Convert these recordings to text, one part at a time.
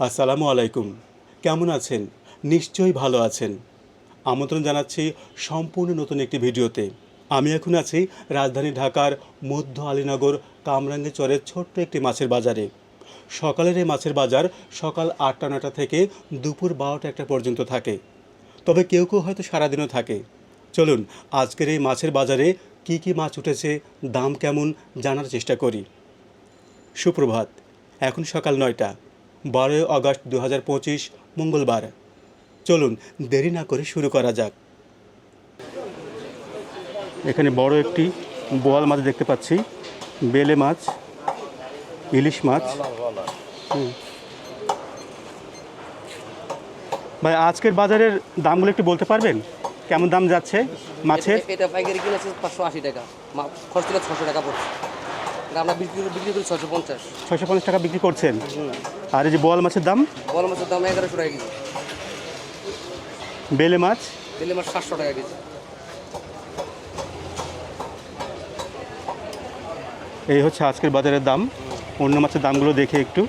আসসালামু আলাইকুম। কেমন আছেন? নিশ্চয়ই ভালো আছেন। আমন্ত্রণ জানাচ্ছি সম্পূর্ণ নতুন একটি ভিডিওতে। আমি এখন আছি রাজধানী ঢাকার মধ্য আলীনগর কামরাঙ্গীরচরের ছোট্ট একটি মাছের বাজারে। সকালের এই মাছের বাজার সকাল ৮টা-৯টা থেকে দুপুর ১২টা-১টা পর্যন্ত থাকে। তবে কেউ কেউ হয়তো সারাদিনও থাকে। চলুন আজকের এই মাছের বাজারে কী কী মাছ উঠেছে, দাম কেমন জানার চেষ্টা করি। সুপ্রভাত। এখন সকাল ৯টা, ১২ই আগস্ট ২০২৫ মঙ্গলবার। চলুন দেরি না করে শুরু করা যাক। এখানে বড় একটি বোয়াল মাছ দেখতে পাচ্ছি, বেলে মাছ, ইলিশ মাছ। ভাই আজকের বাজারের দামগুলো একটু বলতে পারবেন? কেমন দাম যাচ্ছে মাছের? এটা পাইকারি কিনেছে 580 টাকা, খরচ থেকে 600 টাকা পড়ছে। আমরা বিক্রি করি 650। ৬৫০ টাকা বিক্রি করছেন। আর এই যে বোয়াল মাছের দাম? বড় মাছের দাম 1100 টাকা কেজি। বেলে মাছ? বেলে মাছ 700 টাকা কেজি। এই হচ্ছে আজকের বাজারের দাম। অন্য মাছের দামগুলো দেখে একটু।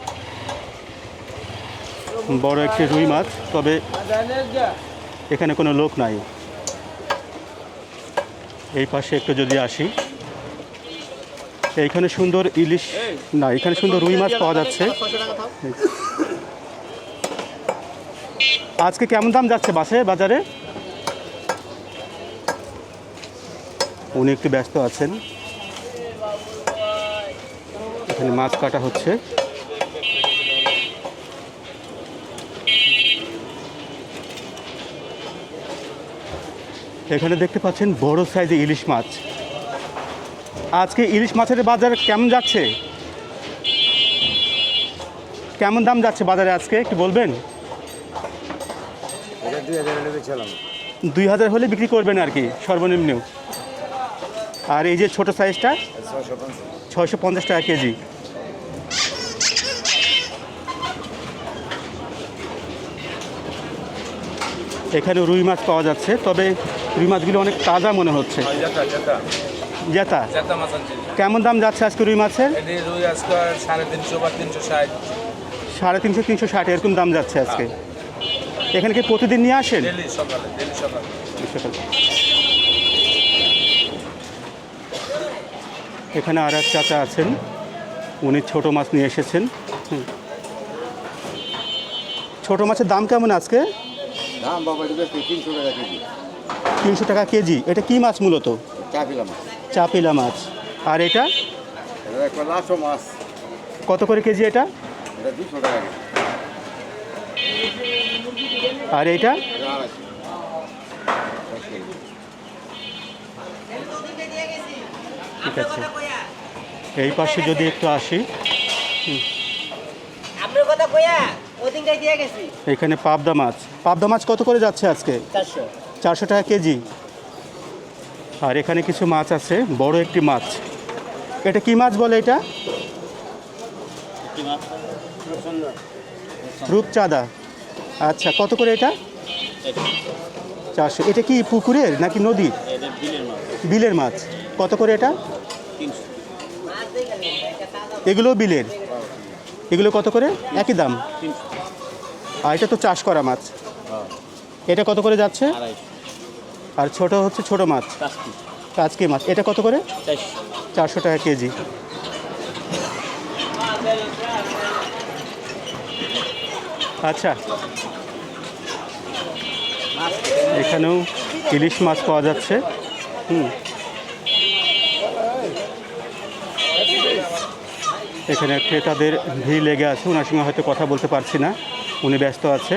বড় একটি রুই মাছ, তবে এখানে কোনো লোক নাই। এই পাশে একটু যদি আসি, এইখানে সুন্দর ইলিশ না, এখানে সুন্দর রুই মাছ পাওয়া যাচ্ছে। আজকে কেমন দাম যাচ্ছে বাজারে? উনি একটু ব্যস্ত আছেন। এখানে মাছ কাটা হচ্ছে। এখানে দেখতে পাচ্ছেন বড় সাইজে ইলিশ মাছ। আজকে ইলিশ মাছের বাজার কেমন যাচ্ছে? কেমন দাম যাচ্ছে বাজারে আজকে একটু বলবেন? ২,০০০ হলে বিক্রি করবেন আর কি, সর্বনিম্ন। আর এই যে ছোট সাইজটা ৬৫০ টাকা কেজি। এখানে রুই মাছ পাওয়া যাচ্ছে, তবে রুই মাছগুলো অনেক তাজা মনে হচ্ছে। জেতা কেমন দাম যাচ্ছে আজকে রুই মাছের? 350 360 এরকম দাম যাচ্ছে আজকে। এখানে কি প্রতিদিন নিয়ে আসেন? এখানে আর এক চাচা আছেন, উনি ছোট মাছ নিয়ে এসেছেন। ছোট মাছের দাম কেমন আজকে? দাম বাবা 300 টাকা কেজি। 300 টাকা কেজি। এটা কি মাছ মূলত? চাপিলা মাছ। চাপিলা মাছ। আর এটা এটা একটা লাছো মাছ। কত করে কেজি এটা? এটা 200 টাকা কেজি। আর এইটা? এটা 250। ঠিক আছে। এই পাশে যদি একটু আসি, এখানে পাবদা মাছ। পাবদা মাছ কত করে যাচ্ছে আজকে? 400 টাকা কেজি। আর এখানে কিছু মাছ আছে, বড় একটি মাছ। এটা কি মাছ বলে এটা? রূপচাঁদা। আচ্ছা, কত করে এটা? 400। এটা কি পুকুরের নাকি নদীর? বিলের মাছ। কত করে এটা? এগুলো বিলের। এগুলো কত করে? একই দাম। আর এটা তো চাষ করা মাছ। এটা কত করে যাচ্ছে? আর ছোট হচ্ছে ছোট মাছ, কাজকি মাছ। এটা কত করে? 400 টাকা কেজি। আচ্ছা, এখানেও ইলিশ মাছ পাওয়া যাচ্ছে। এখানে ক্রেতাদের ভিড় লেগে আছে। ওনার সঙ্গে হয়তো কথা বলতে পারছি না, উনি ব্যস্ত আছে।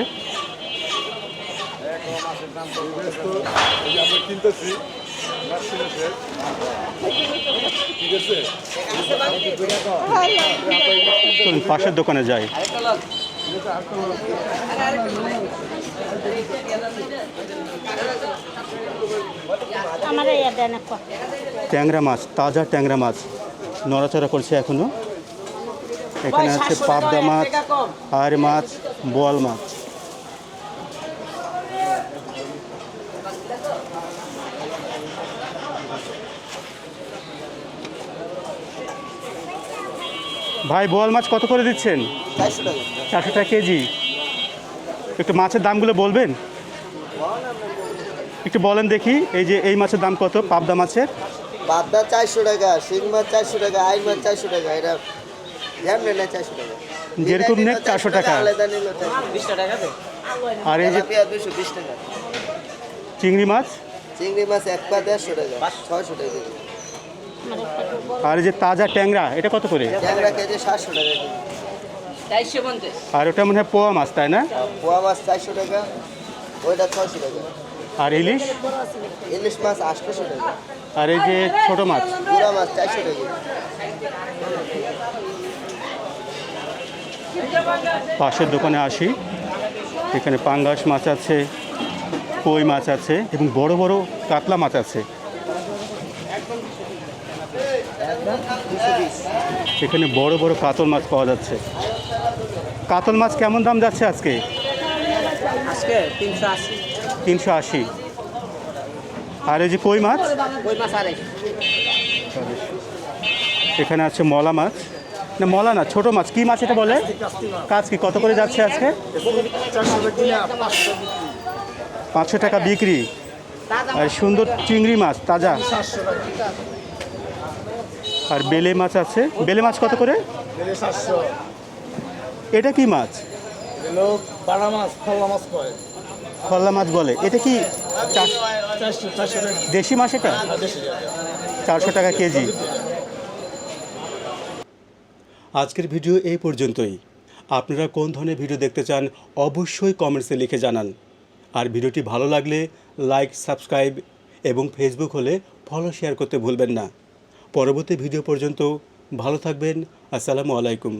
চলুন পাশের দোকানে যাই। ট্যাংরা মাছ, তাজা ট্যাংরা মাছ নড়াচড়া করছে এখনো। এখানে আছে পাবদা মাছ, আর মাছ, বোয়াল মাছ। ভাই বোয়াল মাছ কত করে দিচ্ছেন? 400 টাকা। 400 টাকা কেজি। একটু মাছের দামগুলো বলবেন? একটু বলেন দেখি, এই যে এই মাছের দাম কত? পাবদা মাছের পাবদা 400 টাকা, শিং মাছ 400 টাকা, আইন মাছ 400 টাকা। এটা যেমন না 400 টাকা। যেরকম নেক 400 টাকা। আলাদা নিল 20 টাকা দে। আর এই যে তেলাপিয়া 220 টাকা। চিংড়ি মাছ, চিংড়ি মাছ এক পা 150 টাকা, 600 টাকা কেজি। আর এই যে তাজা ট্যাংরা, এটা কত করে? ট্যাংরা কেজি 700 টাকা কেজি। আর ওটা মনে হয় পোয়া মাছ, তাই না? পোয়া মাছ 400 টাকা, ওইটা 600 টাকা। আর ইলিশ, ইলিশ মাছ 800 টাকা। আর এই যে ছোট মাছ, পুরা মাছ 400 টাকা কেজি। পাশের দোকানে আসি, এখানে পাঙ্গাস মাছ আছে, কই মাছ আছে এবং বড় বড় কাতলা মাছ আছে। 220। এখানে বড় বড় কাতল মাছ পাওয়া যাচ্ছে। কাতল মাছ কেমন দাম যাচ্ছে আজকে? আজকে 380। 380। আর এই যে কই মাছ, ওই মাছ 250। এখানে আছে মলা মাছ, না মলা না, ছোট মাছ, কি মাছ এটা বলে? কাজকি। কত করে যাচ্ছে আজকে? 500 টাকা বিক্রি। আর সুন্দর চিংড়ি মাছ তাজা। আর বেলে মাছ আছে, বেলে মাছ কত করে? এটা কি মাছ? বাড়া মাছ, খল্লা মাছ কয় খল্লা মাছ বলে। এটা কি 400 টাকা দেশি মাছ? এটা 400 টাকা কেজি। আজকের ভিডিও এই পর্যন্তই। আপনারা কোন ধরনের ভিডিও দেখতে চান অবশ্যই কমেন্টসে লিখে জানান। আর ভিডিওটি ভালো লাগলে লাইক, সাবস্ক্রাইব এবং ফেসবুক হলে ফলো শেয়ার করতে ভুলবেন না। পরবর্তী ভিডিও পর্যন্ত ভালো থাকবেন। আসসালামু আলাইকুম।